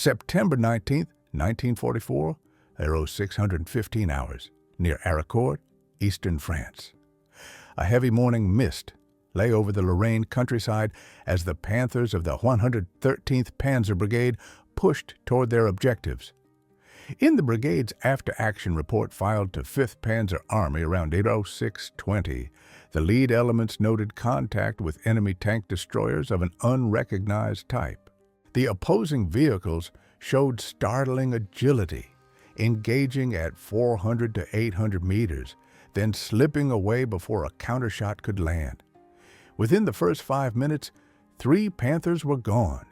September 19, 1944, they rose 615 hours near Arracourt, eastern France. A heavy morning mist lay over the Lorraine countryside as the Panthers of the 113th Panzer Brigade pushed toward their objectives. In the brigade's after-action report filed to 5th Panzer Army around 8:06:20, the lead elements noted contact with enemy tank destroyers of an unrecognized type. The opposing vehicles showed startling agility, engaging at 400 to 800 meters, then slipping away before a countershot could land. Within the first 5 minutes, 3 Panthers were gone.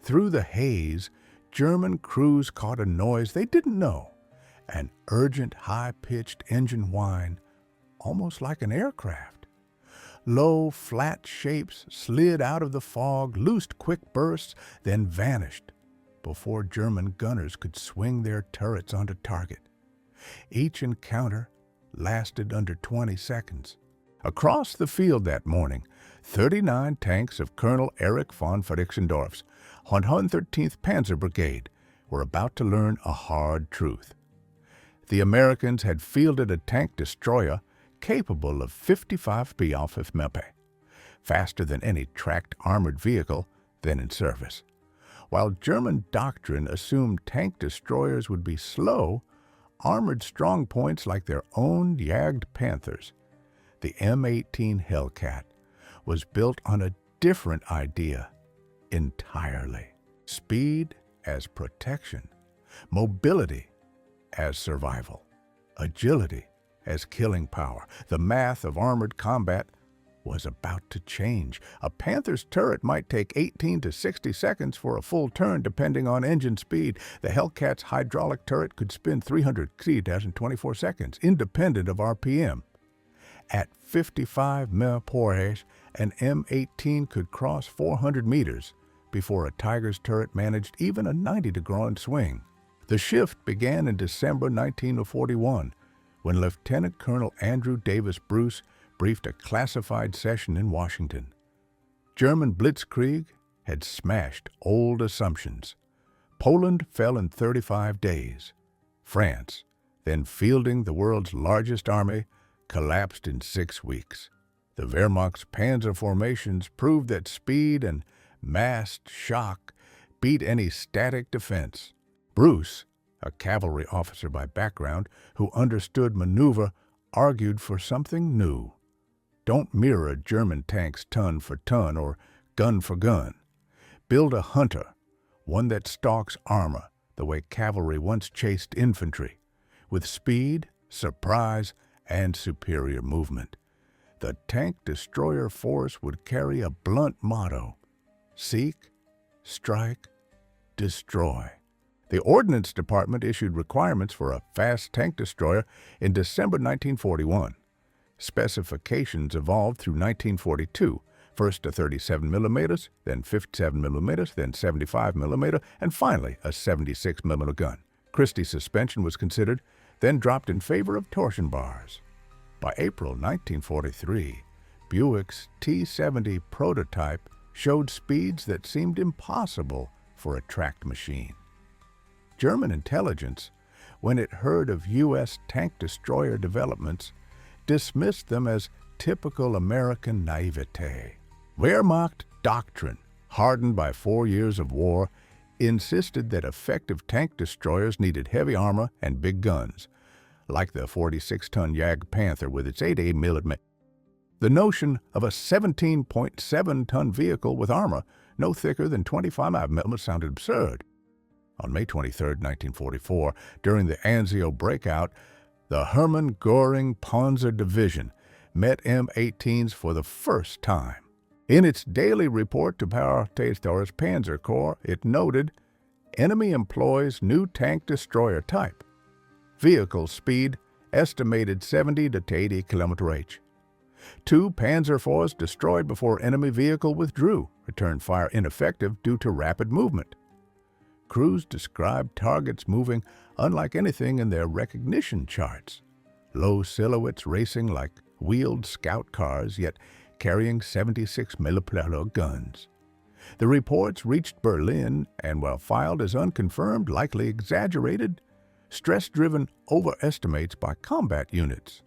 Through the haze, German crews caught a noise they didn't know, an urgent, high-pitched engine whine, almost like an aircraft. Low, flat shapes slid out of the fog, loosed quick bursts, then vanished before German gunners could swing their turrets onto target. Each encounter lasted under 20 seconds. Across the field that morning, 39 tanks of Colonel Erich von Fritzendorf's 113th Panzer Brigade were about to learn a hard truth. The Americans had fielded a tank destroyer capable of 55 km/h, faster than any tracked armored vehicle then in service. While German doctrine assumed tank destroyers would be slow, armored strongpoints like their own Jagd Panthers, the M18 Hellcat, was built on a different idea entirely. Speed as protection, mobility as survival, agility as killing power. The math of armored combat was about to change. A Panther's turret might take 18 to 60 seconds for a full turn depending on engine speed. The Hellcat's hydraulic turret could spin 300 km in 24 seconds, independent of RPM. At 55 mph, an M18 could cross 400 meters before a Tiger's turret managed even a 90-degree swing. The shift began in December 1941 when Lieutenant Colonel Andrew Davis Bruce briefed a classified session in Washington. German blitzkrieg had smashed old assumptions. Poland fell in 35 days. France, then fielding the world's largest army, collapsed in 6 weeks. The Wehrmacht's panzer formations proved that speed and massed shock beat any static defense. Bruce, a cavalry officer by background who understood maneuver, argued for something new. Don't mirror German tanks ton for ton or gun for gun. Build a hunter, one that stalks armor the way cavalry once chased infantry, with speed, surprise, and superior movement. The tank destroyer force would carry a blunt motto: seek, strike, destroy. The Ordnance Department issued requirements for a fast tank destroyer in December 1941. Specifications evolved through 1942, first a 37 mm, then 57 mm, then 75 mm, and finally a 76 mm gun. Christie suspension was considered, then dropped in favor of torsion bars. By April 1943, Buick's T-70 prototype showed speeds that seemed impossible for a tracked machine. German intelligence, when it heard of U.S. tank destroyer developments, dismissed them as typical American naivete. Wehrmacht doctrine, hardened by 4 years of war, insisted that effective tank destroyers needed heavy armor and big guns, like the 46-ton Jagd Panther with its 88 mm. The notion of a 17.7-ton vehicle with armor no thicker than 25 mm sounded absurd. On May 23, 1944, during the Anzio breakout, the Hermann Göring Panzer Division met M18s for the first time. In its daily report to Power-Tator's Panzer Corps, it noted, enemy employs new tank destroyer type. Vehicle speed estimated 70 to 80 km/h. 2 Panzer IVs destroyed before enemy vehicle withdrew, returned fire ineffective due to rapid movement. Crews described targets moving unlike anything in their recognition charts. Low silhouettes racing like wheeled scout cars, yet carrying 76 mm guns. The reports reached Berlin and, while filed as unconfirmed, likely exaggerated, stress-driven overestimates by combat units.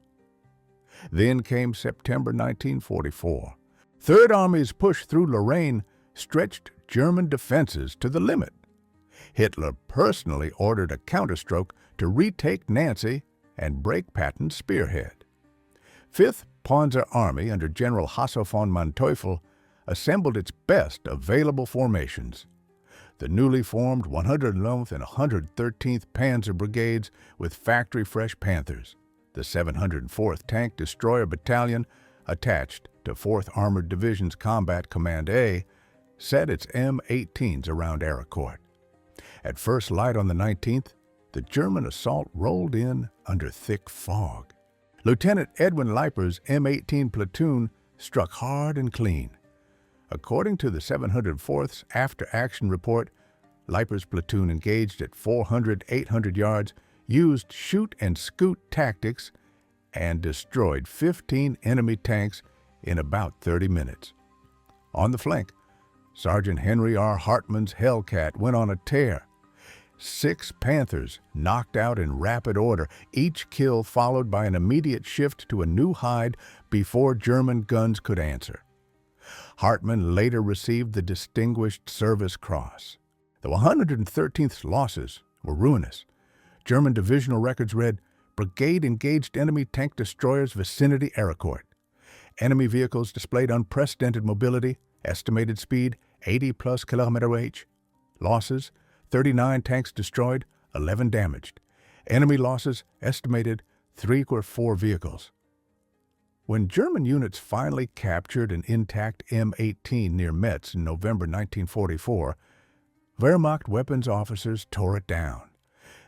Then came September 1944. Third Army's push through Lorraine stretched German defenses to the limit. Hitler personally ordered a counterstroke to retake Nancy and break Patton's spearhead. 5th Panzer Army under General Hasso von Manteuffel assembled its best available formations. The newly formed 111th and 113th Panzer Brigades with factory-fresh Panthers, the 704th Tank Destroyer Battalion, attached to 4th Armored Division's Combat Command A, set its M18s around Arracourt. At first light on the 19th, the German assault rolled in under thick fog. Lieutenant Edwin Leiper's M18 platoon struck hard and clean. According to the 704th's after-action report, Leiper's platoon engaged at 400-800 yards, used shoot-and-scoot tactics, and destroyed 15 enemy tanks in about 30 minutes. On the flank, Sergeant Henry R. Hartman's Hellcat went on a tear. 6 Panthers knocked out in rapid order, each kill followed by an immediate shift to a new hide before German guns could answer. Hartman later received the Distinguished Service Cross. The 113th's losses were ruinous. German divisional records read, "Brigade engaged enemy tank destroyers vicinity Arracourt. Enemy vehicles displayed unprecedented mobility, estimated speed 80+ km/h. Losses, 39 tanks destroyed, 11 damaged. Enemy losses estimated 3 or 4 vehicles." When German units finally captured an intact M18 near Metz in November 1944, Wehrmacht weapons officers tore it down.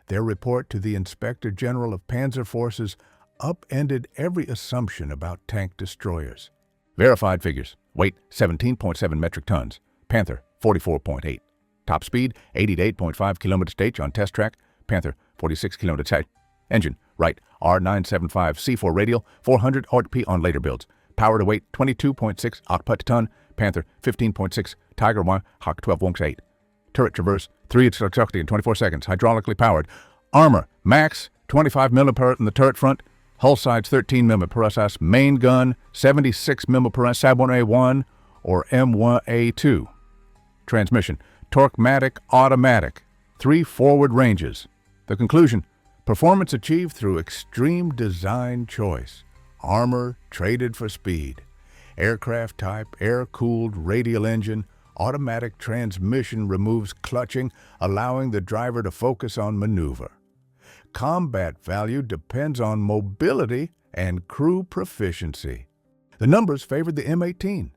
Their report to the Inspector General of Panzer Forces upended every assumption about tank destroyers. Verified figures. Weight 17.7 metric tons. Panther 44.8. Top speed 80 to 8.5 km/h on test track. Panther 46 km/h. Engine Wright R975 C4 radial 400 RP on later builds. Power to weight 22.6 octput-ton. Panther 15.6 Tiger 1 Hawk 12.8. Turret traverse 3 instructions in 24 seconds. Hydraulically powered. Armor max 25 mm in the turret front. Hull sides 13 mm per SS. Main gun 76 mm per SS. SAB-1A1 or M1A2. Transmission Torqmatic automatic. 3 forward ranges. The conclusion: performance achieved through extreme design choice. Armor traded for speed. Aircraft type, air-cooled radial engine, automatic transmission removes clutching, allowing the driver to focus on maneuver. Combat value depends on mobility and crew proficiency. The numbers favored the M18.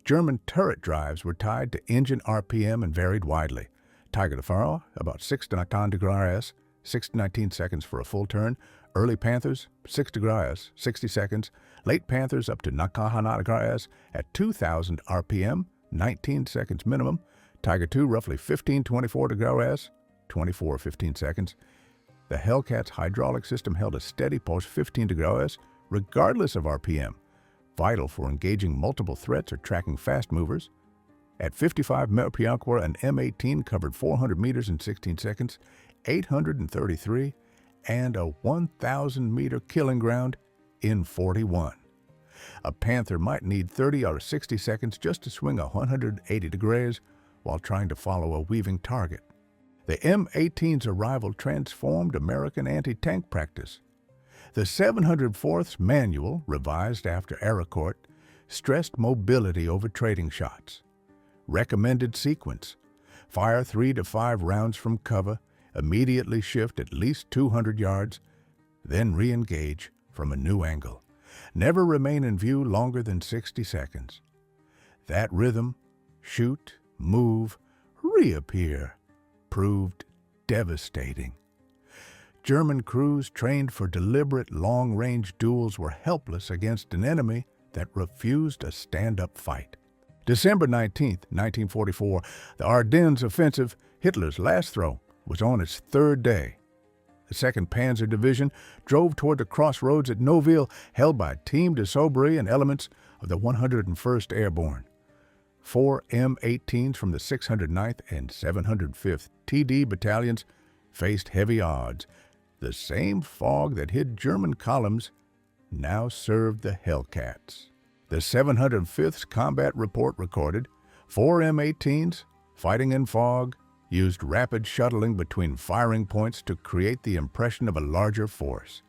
German turret drives were tied to engine RPM and varied widely. Tiger de Faro, about 6 to 9 degrees, 6 to 19 seconds for a full turn. Early Panthers, 6 degrees, 60 seconds. Late Panthers up to 9 degrees at 2,000 RPM, 19 seconds minimum. Tiger II, roughly 15-24 degrees, 24-15 seconds. The Hellcat's hydraulic system held a steady pulse 15 degrees, regardless of RPM, vital for engaging multiple threats or tracking fast movers. At 55 mph, an M18 covered 400 meters in 16 seconds, 833, and a 1,000-meter killing ground in 41. A Panther might need 30 or 60 seconds just to swing 180 degrees while trying to follow a weaving target. The M18's arrival transformed American anti-tank practice. The 704th's manual, revised after Arracourt, stressed mobility over trading shots. Recommended sequence: fire 3 to 5 rounds from cover, immediately shift at least 200 yards, then re-engage from a new angle. Never remain in view longer than 60 seconds. That rhythm, shoot, move, reappear, proved devastating. German crews trained for deliberate long-range duels were helpless against an enemy that refused a stand-up fight. December 19, 1944, the Ardennes offensive, Hitler's last throw, was on its 3rd day. The 2nd Panzer Division drove toward the crossroads at Noville, held by Team de Sobry and elements of the 101st Airborne. 4 M18s from the 609th and 705th TD battalions faced heavy odds. The same fog that hid German columns now served the Hellcats. The 705th's combat report recorded 4 M18s fighting in fog used rapid shuttling between firing points to create the impression of a larger force.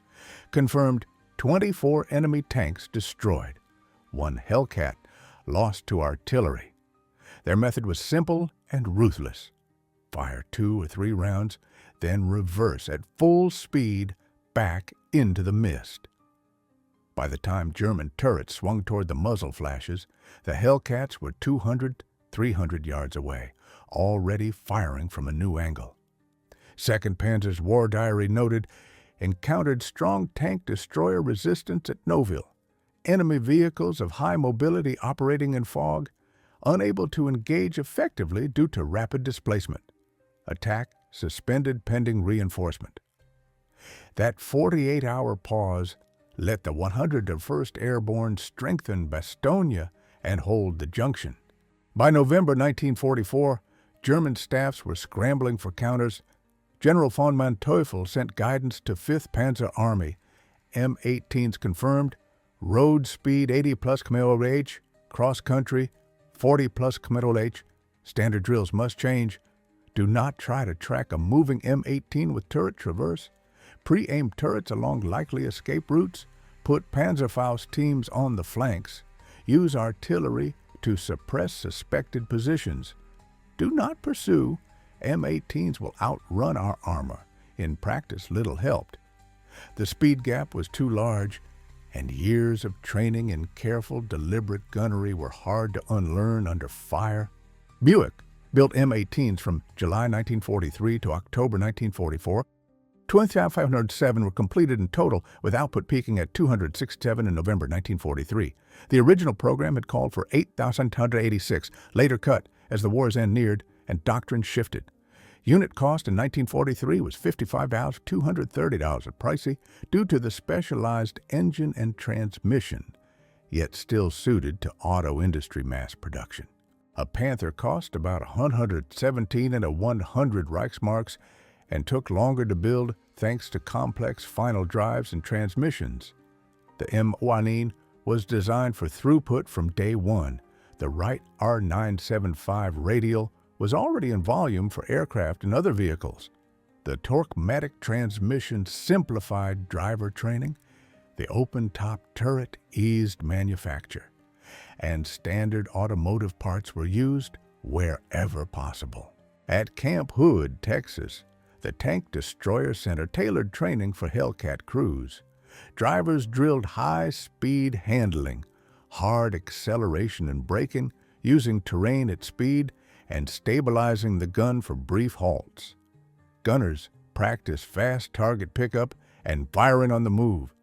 Confirmed 24 enemy tanks destroyed, 1 Hellcat lost to artillery. Their method was simple and ruthless. Fire 2 or 3 rounds, then reverse at full speed back into the mist. By the time German turrets swung toward the muzzle flashes, the Hellcats were 200, 300 yards away, already firing from a new angle. 2nd Panzer's War Diary noted, encountered strong tank destroyer resistance at Noville, enemy vehicles of high mobility operating in fog, unable to engage effectively due to rapid displacement. Attack suspended pending reinforcement. That 48-hour pause let the 101st Airborne strengthen Bastogne and hold the junction. By November 1944, German staffs were scrambling for counters. General von Manteuffel sent guidance to 5th Panzer Army. M18s confirmed, road speed 80 plus km/h, cross-country 40 plus km/h. Standard drills must change. Do not try to track a moving M18 with turret traverse. Pre-aimed turrets along likely escape routes. Put Panzerfaust teams on the flanks. Use artillery to suppress suspected positions. Do not pursue. M18s will outrun our armor. In practice, little helped. The speed gap was too large, and years of training in careful, deliberate gunnery were hard to unlearn under fire. Buick built M18s from July 1943 to October 1944. 2,507 were completed in total, with output peaking at 267 in November 1943. The original program had called for 8,186, later cut as the war's end neared and doctrine shifted. Unit cost in 1943 was $55 to $230, a pricey due to the specialized engine and transmission, yet still suited to auto industry mass production. A Panther cost about 117 and 100 Reichsmarks and took longer to build thanks to complex final drives and transmissions. The M18 was designed for throughput from day one. The Wright R975 radial was already in volume for aircraft and other vehicles. The Torqmatic transmission simplified driver training. The open-top turret eased manufacture. And standard automotive parts were used wherever possible. At Camp Hood, Texas, the Tank Destroyer Center tailored training for Hellcat crews. Drivers drilled high-speed handling, hard acceleration and braking, using terrain at speed, and stabilizing the gun for brief halts. Gunners practiced fast target pickup and firing on the move,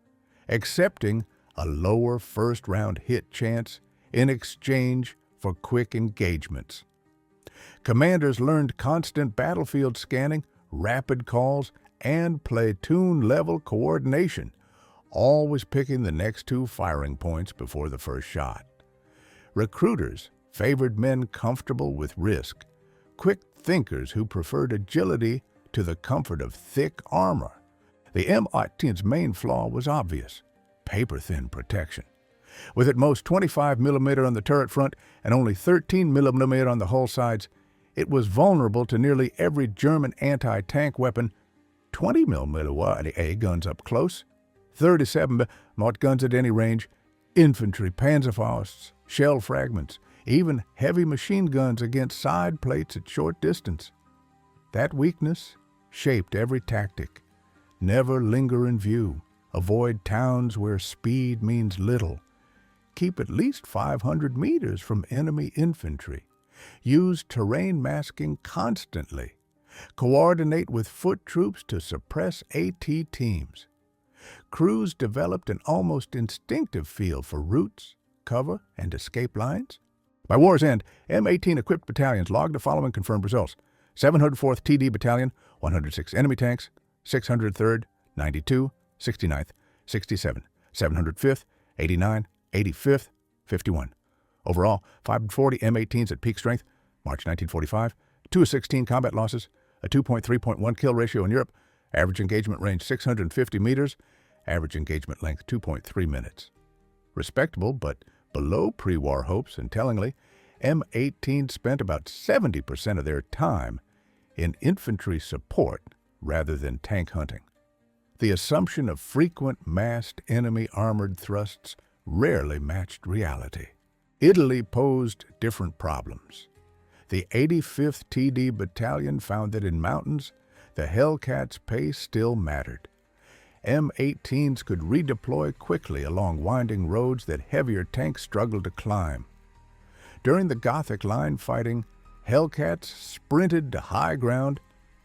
accepting a lower first-round hit chance in exchange for quick engagements. Commanders learned constant battlefield scanning, rapid calls, and platoon-level coordination, always picking the next 2 firing points before the first shot. Recruiters favored men comfortable with risk, quick thinkers who preferred agility to the comfort of thick armor. The M18's main flaw was obvious: paper-thin protection. With at most 25 mm on the turret front and only 13 mm on the hull sides, it was vulnerable to nearly every German anti-tank weapon. 20 mm guns up close, 37 mm guns at any range, infantry, Panzerfausts, shell fragments, even heavy machine guns against side plates at short distance. That weakness shaped every tactic. Never linger in view. Avoid towns where speed means little. Keep at least 500 meters from enemy infantry. Use terrain masking constantly. Coordinate with foot troops to suppress AT teams. Crews developed an almost instinctive feel for routes, cover, and escape lines. By war's end, M18-equipped battalions logged the following confirmed results: 704th TD Battalion, 106 enemy tanks, 603rd, 92, 69th, 67, 705th, 89, 85th, 51. Overall, 540 M18s at peak strength, March 1945, 2 of 16 combat losses, a 2.3.1 kill ratio in Europe, average engagement range 650 meters, average engagement length 2.3 minutes. Respectable, but below pre-war hopes, and tellingly, M18 spent about 70% of their time in infantry support rather than tank hunting. The assumption of frequent massed enemy armored thrusts rarely matched reality. Italy posed different problems. The 85th TD Battalion found that in mountains, the Hellcat's pace still mattered. M18s could redeploy quickly along winding roads that heavier tanks struggled to climb. During the Gothic line fighting, Hellcats sprinted to high ground,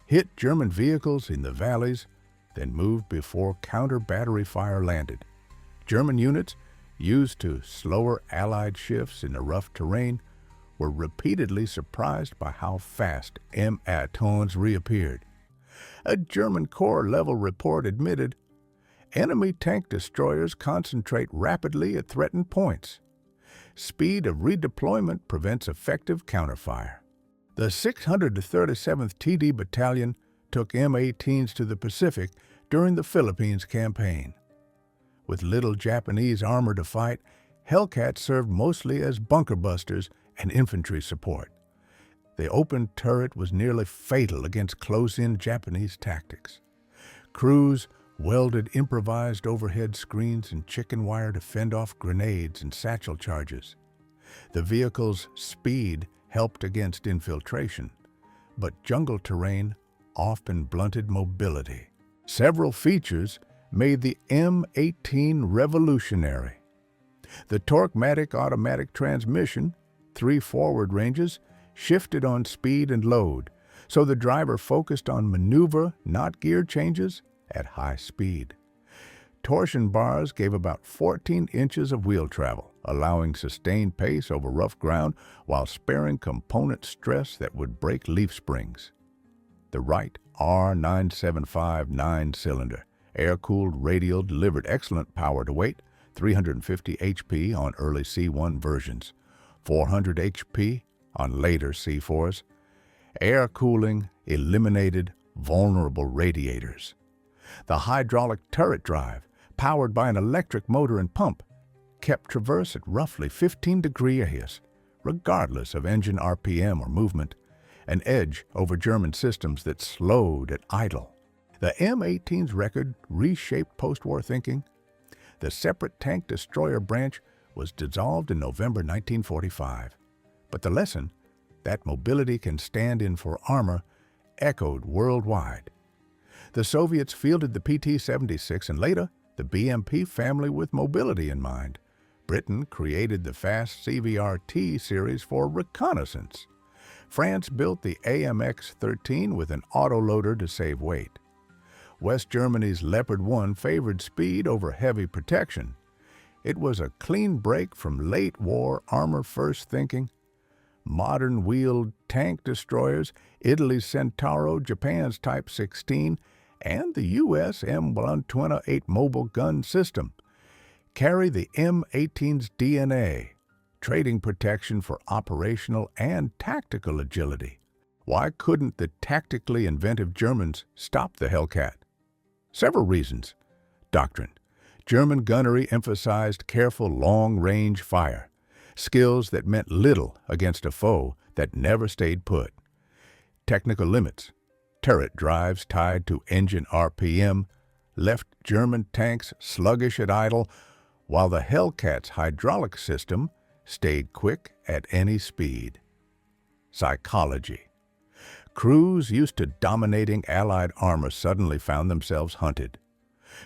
hit German vehicles in the valleys, then moved before counter-battery fire landed. German units, used to slower Allied shifts in the rough terrain, were repeatedly surprised by how fast M18s reappeared. A German Corps-level report admitted, enemy tank destroyers concentrate rapidly at threatened points. Speed of redeployment prevents effective counterfire. The 637th TD Battalion took M18s to the Pacific during the Philippines campaign. With little Japanese armor to fight, Hellcats served mostly as bunker busters and infantry support. The open turret was nearly fatal against close-in Japanese tactics. Crews welded improvised overhead screens and chicken wire to fend off grenades and satchel charges. The vehicle's speed helped against infiltration, but jungle terrain often blunted mobility. Several features made the M18 revolutionary. The Torqmatic automatic transmission, 3 forward ranges, shifted on speed and load, so the driver focused on maneuver, not gear changes, at high speed. Torsion bars gave about 14 inches of wheel travel, allowing sustained pace over rough ground while sparing component stress that would break leaf springs. The Wright R975 9-cylinder, air-cooled radial delivered excellent power to weight, 350 HP on early C1 versions, 400 HP on later C4s. Air cooling eliminated vulnerable radiators. The hydraulic turret drive, powered by an electric motor and pump, kept traverse at roughly 15 degrees, regardless of engine RPM or movement, an edge over German systems that slowed at idle. The M18's record reshaped post-war thinking. The separate tank destroyer branch was dissolved in November 1945. But the lesson, that mobility can stand in for armor, echoed worldwide. The Soviets fielded the PT-76 and later the BMP family with mobility in mind. Britain created the fast CVRT series for reconnaissance. France built the AMX-13 with an autoloader to save weight. West Germany's Leopard 1 favored speed over heavy protection. It was a clean break from late-war armor-first thinking. Modern wheeled tank destroyers, Italy's Centauro, Japan's Type 16, and the U.S. M128 mobile gun system carry the M18's DNA, trading protection for operational and tactical agility. Why couldn't the tactically inventive Germans stop the Hellcat? Several reasons. Doctrine. German gunnery emphasized careful long-range fire, skills that meant little against a foe that never stayed put. Technical limits. Turret drives tied to engine RPM left German tanks sluggish at idle, while the Hellcat's hydraulic system stayed quick at any speed. Psychology. Crews used to dominating Allied armor suddenly found themselves hunted.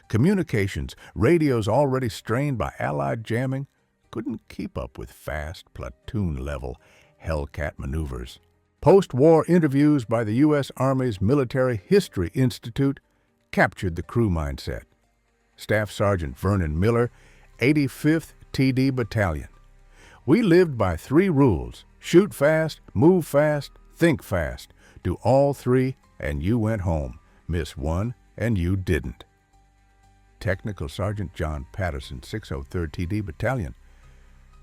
Communications, radios already strained by Allied jamming, couldn't keep up with fast, platoon-level Hellcat maneuvers. Post-war interviews by the U.S. Army's Military History Institute captured the crew mindset. Staff Sergeant Vernon Miller, 85th TD Battalion. We lived by 3 rules: shoot fast, move fast, think fast. Do all 3 and you went home. Miss 1 and you didn't. Technical Sergeant John Patterson, 603rd TD Battalion.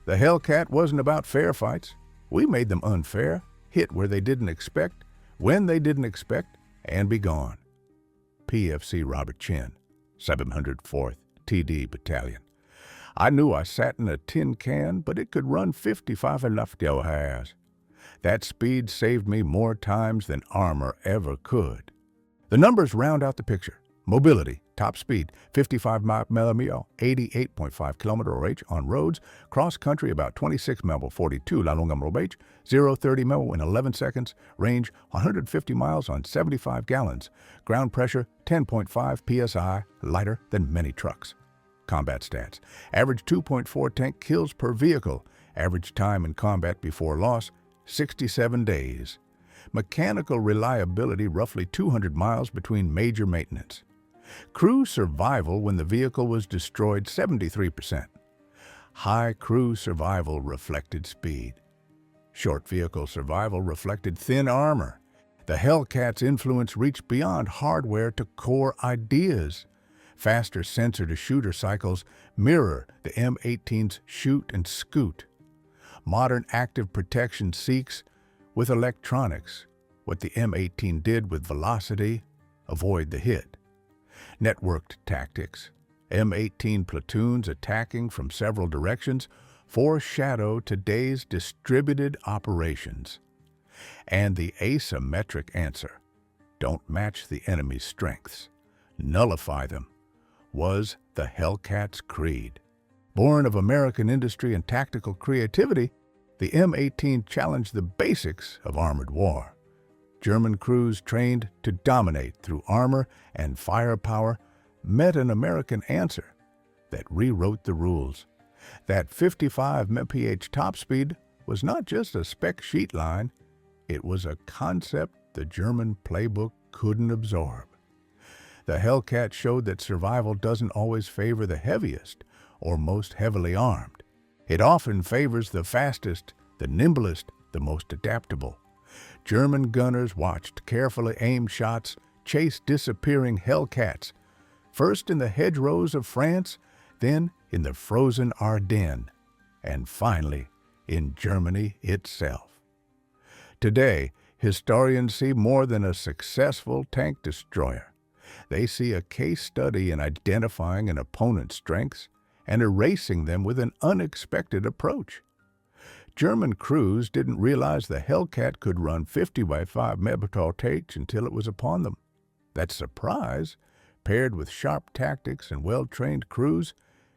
The Hellcat wasn't about fair fights. We made them unfair, hit where they didn't expect, when they didn't expect, and be gone. PFC Robert Chin, 704th TD Battalion. I knew I sat in a tin can, but it could run 55 and left your ass. That speed saved me more times than armor ever could. The numbers round out the picture. Mobility, top speed, 55 mph, 88.5 km/h on roads, cross-country about 26 mph, 42 la longa mph, 0-30 mph in 11 seconds, range 150 miles on 75 gallons, ground pressure 10.5 psi, lighter than many trucks. Combat stats, average 2.4 tank kills per vehicle, average time in combat before loss, 67 days. Mechanical reliability, roughly 200 miles between major maintenance. Crew survival when the vehicle was destroyed, 73%. High crew survival reflected speed. Short vehicle survival reflected thin armor. The Hellcat's influence reached beyond hardware to core ideas. Faster sensor-to-shooter cycles mirror the M18's shoot and scoot. Modern active protection seeks, with electronics, what the M18 did with velocity, avoid the hit. Networked tactics, M18 platoons attacking from several directions, foreshadow today's distributed operations. And the asymmetric answer, don't match the enemy's strengths, nullify them, was the Hellcat's creed. Born of American industry and tactical creativity, the M18 challenged the basics of armored war. German crews trained to dominate through armor and firepower met an American answer that rewrote the rules. That 55 MPH top speed was not just a spec sheet line, it was a concept the German playbook couldn't absorb. The Hellcat showed that survival doesn't always favor the heaviest or most heavily armed. It often favors the fastest, the nimblest, the most adaptable. German gunners watched carefully aimed shots chase disappearing Hellcats, first in the hedgerows of France, then in the frozen Ardennes, and finally in Germany itself. Today, historians see more than a successful tank destroyer. They see a case study in identifying an opponent's strengths and erasing them with an unexpected approach. German crews didn't realize the Hellcat could run 50 by 5 mph until it was upon them. That surprise, paired with sharp tactics and well-trained crews,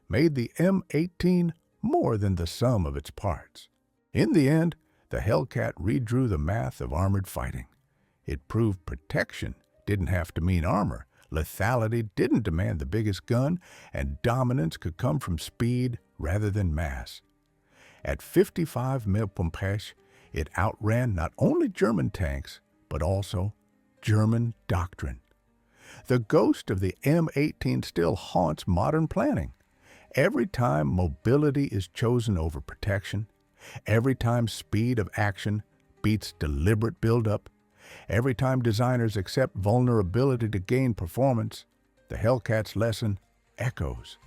made the M18 more than the sum of its parts. In the end, the Hellcat redrew the math of armored fighting. It proved protection didn't have to mean armor, lethality didn't demand the biggest gun, and dominance could come from speed rather than mass. At 55 mph, it outran not only German tanks, but also German doctrine. The ghost of the M18 still haunts modern planning. Every time mobility is chosen over protection, every time speed of action beats deliberate buildup, every time designers accept vulnerability to gain performance, the Hellcat's lesson echoes.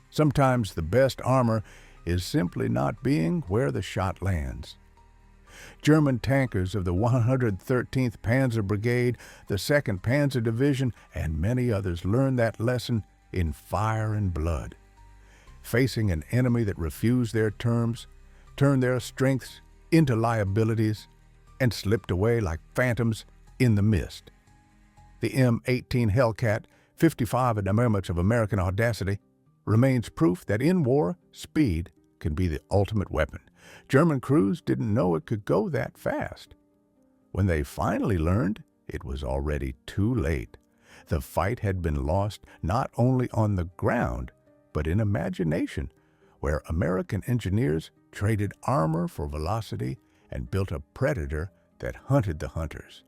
Sometimes the best armor is simply not being where the shot lands. German tankers of the 113th Panzer Brigade, the 2nd Panzer Division, and many others learned that lesson in fire and blood. Facing an enemy that refused their terms, turned their strengths into liabilities, and slipped away like phantoms in the mist. The M18 Hellcat, 55 mph of American audacity, remains proof that in war, speed can be the ultimate weapon. German crews didn't know it could go that fast. When they finally learned, it was already too late. The fight had been lost not only on the ground, but in imagination, where American engineers traded armor for velocity and built a predator that hunted the hunters.